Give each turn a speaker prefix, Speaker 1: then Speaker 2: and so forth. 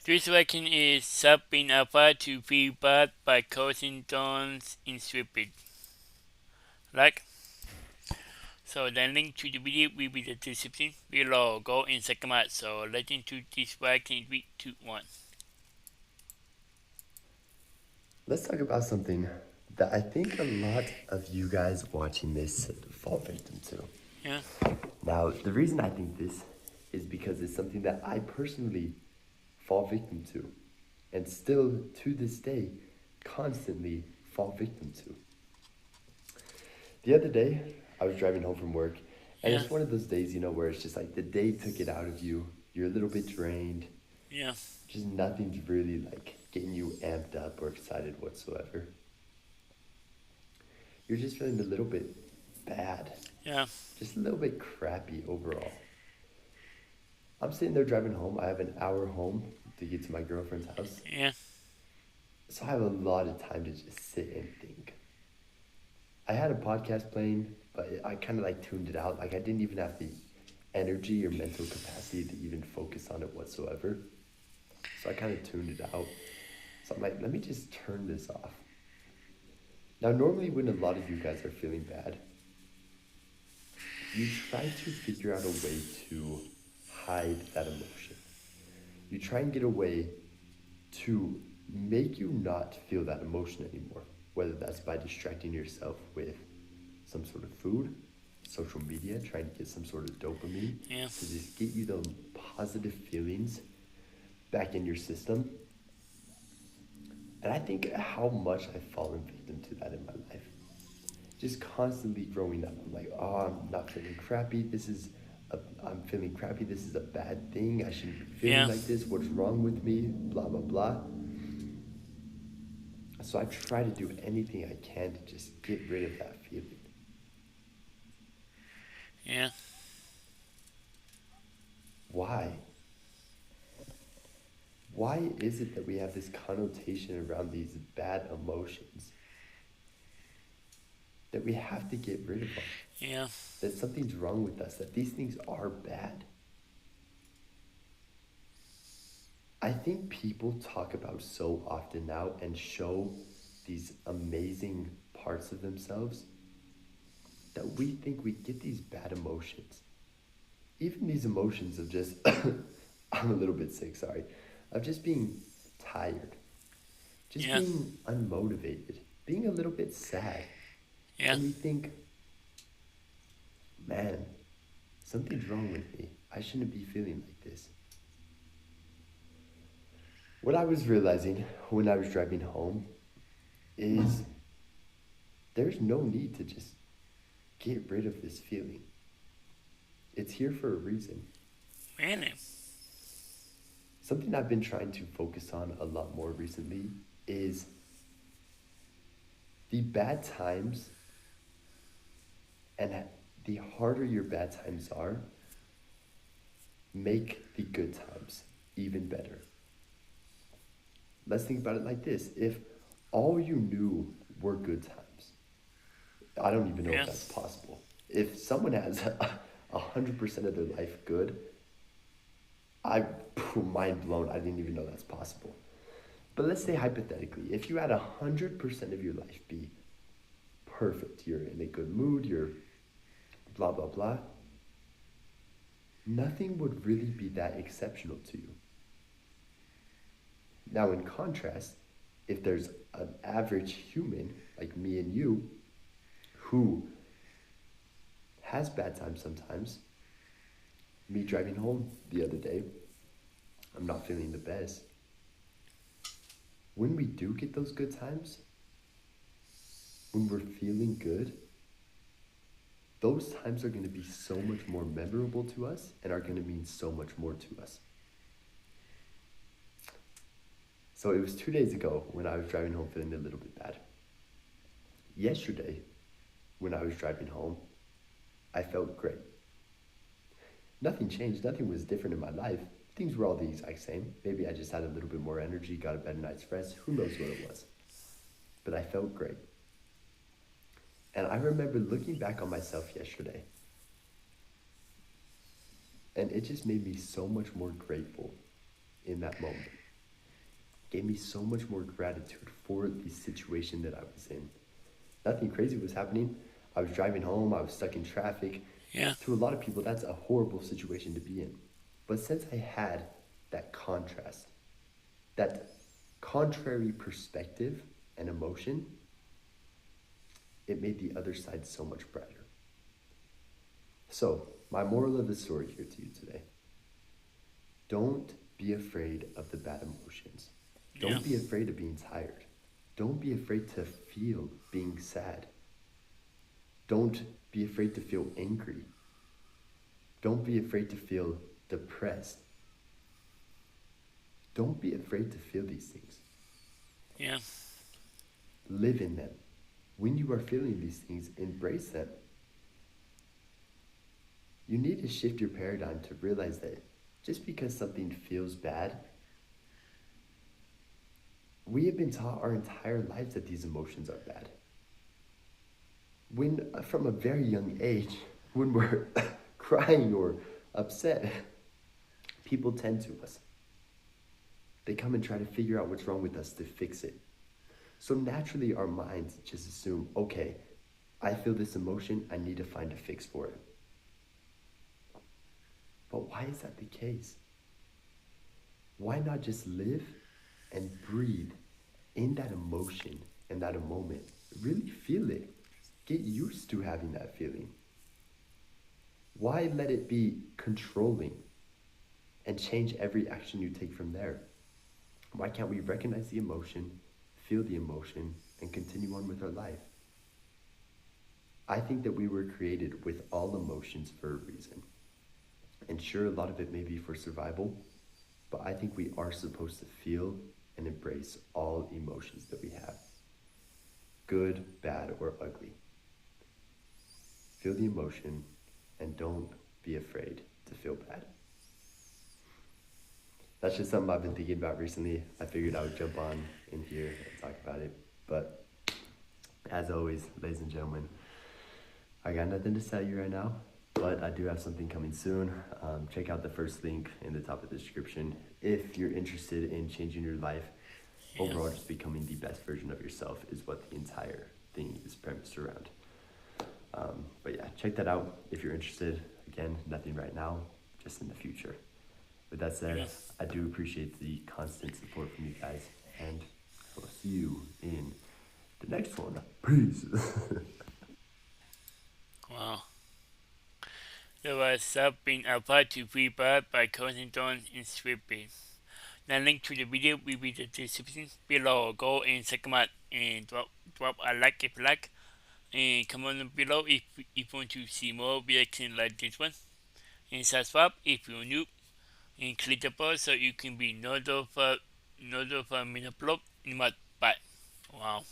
Speaker 1: This working is sub in alpha to feedback by causing tones in stupid. Like, so the link to the video will be the description below. Go in second part. So let's into this working in 3, 2, 1.
Speaker 2: Let's talk about something that I think a lot of you guys watching this fall victim to.
Speaker 1: Yeah,
Speaker 2: Now, the reason I think this is because it's something that I personally fall victim to, and still to this day constantly fall victim to. The other day, I was driving home from work, and
Speaker 1: yeah,
Speaker 2: it's one of those days, where it's just like the day took it out of you. You're a little bit drained.
Speaker 1: yeah,
Speaker 2: Just nothing's really like getting you amped up or excited whatsoever. You're just feeling a little bit bad,
Speaker 1: yeah,
Speaker 2: just a little bit crappy overall. I'm sitting there driving home. I have an hour home to get to my girlfriend's house.
Speaker 1: yeah,
Speaker 2: So I have a lot of time to just sit and think. I had a podcast playing, but I kind of like tuned it out. Like I didn't even have the energy or mental capacity to even focus on it whatsoever. So I kind of tuned it out. So I'm like, let me just turn this off. Now, normally when a lot of you guys are feeling bad, you try to figure out a way to hide that emotion. You try and get a way to make you not feel that emotion anymore, whether that's by distracting yourself with some sort of food, social media, trying to get some sort of dopamine
Speaker 1: yeah,
Speaker 2: to just get you those positive feelings back in your system. And I think how much I've fallen victim to that in my life. Just constantly growing up, I'm like, oh, I'm not feeling crappy. I'm feeling crappy. This is a bad thing. I shouldn't be feeling
Speaker 1: yeah,
Speaker 2: like this. What's wrong with me? Blah, blah, blah. So I try to do anything I can to just get rid of that feeling.
Speaker 1: yeah,
Speaker 2: Why? Why is it that we have this connotation around these bad emotions that we have to get rid of them?
Speaker 1: yeah,
Speaker 2: That something's wrong with us, that these things are bad. I think people talk about so often now and show these amazing parts of themselves that we think we get these bad emotions. Even these emotions of just, I'm a little bit sick, sorry, of just being tired, just
Speaker 1: yeah,
Speaker 2: being unmotivated, being a little bit sad.
Speaker 1: yeah,
Speaker 2: And we think, man, something's wrong with me. I shouldn't be feeling like this. What I was realizing when I was driving home is there's no need to just get rid of this feeling. It's here for a reason.
Speaker 1: really,
Speaker 2: Something I've been trying to focus on a lot more recently is the bad times, and the harder your bad times are, make the good times even better. Let's think about it like this. If all you knew were good times, I don't even know if
Speaker 1: yeah,
Speaker 2: that's possible. If someone has 100% of their life good, I mind blown. I didn't even know that's possible. But let's say hypothetically, if you had 100% of your life be perfect, you're in a good mood, you're blah blah blah, nothing would really be that exceptional to you. Now, in contrast, if there's an average human like me and you who has bad times sometimes, me driving home the other day, I'm not feeling the best. When we do get those good times, when we're feeling good, those times are going to be so much more memorable to us and are going to mean so much more to us. So it was 2 days ago when I was driving home feeling a little bit bad. Yesterday, when I was driving home, I felt great. Nothing changed, nothing was different in my life. Things were all the exact same. Maybe I just had a little bit more energy, got a better night's rest, who knows what it was. But I felt great. And I remember looking back on myself yesterday, and it just made me so much more grateful in that moment. gave me so much more gratitude for the situation that I was in. Nothing crazy was happening. I was driving home, I was stuck in traffic.
Speaker 1: Yeah.
Speaker 2: To a lot of people, that's a horrible situation to be in. But since I had that contrast, that contrary perspective and emotion, it made the other side so much brighter. So, my moral of the story here to you today: don't be afraid of the bad emotions.
Speaker 1: Yeah.
Speaker 2: Don't be afraid of being tired. Don't be afraid to feel being sad. Don't be afraid to feel angry. Don't be afraid to feel depressed. Don't be afraid to feel these things.
Speaker 1: Yeah.
Speaker 2: Live in them. When you are feeling these things, embrace them. You need to shift your paradigm to realize that just because something feels bad, we have been taught our entire lives that these emotions are bad. When, from a very young age, when we're crying or upset, people tend to us. They come and try to figure out what's wrong with us to fix it. So naturally, our minds just assume, okay, I feel this emotion, I need to find a fix for it. But why is that the case? Why not just live and breathe in that emotion and that moment? Really feel it. Get used to having that feeling. Why let it be controlling and change every action you take from there? Why can't we recognize the emotion, feel the emotion, and continue on with our life? I think that we were created with all emotions for a reason. And sure, a lot of it may be for survival, but I think we are supposed to feel and embrace all emotions that we have, good, bad, or ugly. Feel the emotion and don't be afraid to feel bad. That's just something I've been thinking about recently. I figured I would jump on in here and talk about it. But as always, ladies and gentlemen, I got nothing to tell you right now, but I do have something coming soon. Check out the first link in the top of the description if you're interested in changing your life.
Speaker 1: Yeah.
Speaker 2: Overall, just becoming the best version of yourself is what the entire thing is premised around. But yeah, check that out if you're interested. Again, nothing right now, just in the future. With that said,
Speaker 1: Yeah.
Speaker 2: I do appreciate the constant support from you guys, and I will see you in the next one. Peace.
Speaker 1: Wow. There was sub being applied to feedback by Cousington in Swiftbit. The link to the video will be in the description below. Go and check them out and drop a like if you like. And comment below if you want to see more reactions like this one. And subscribe if you're new. And click the bell so you can be notified when I upload in my bye. Wow.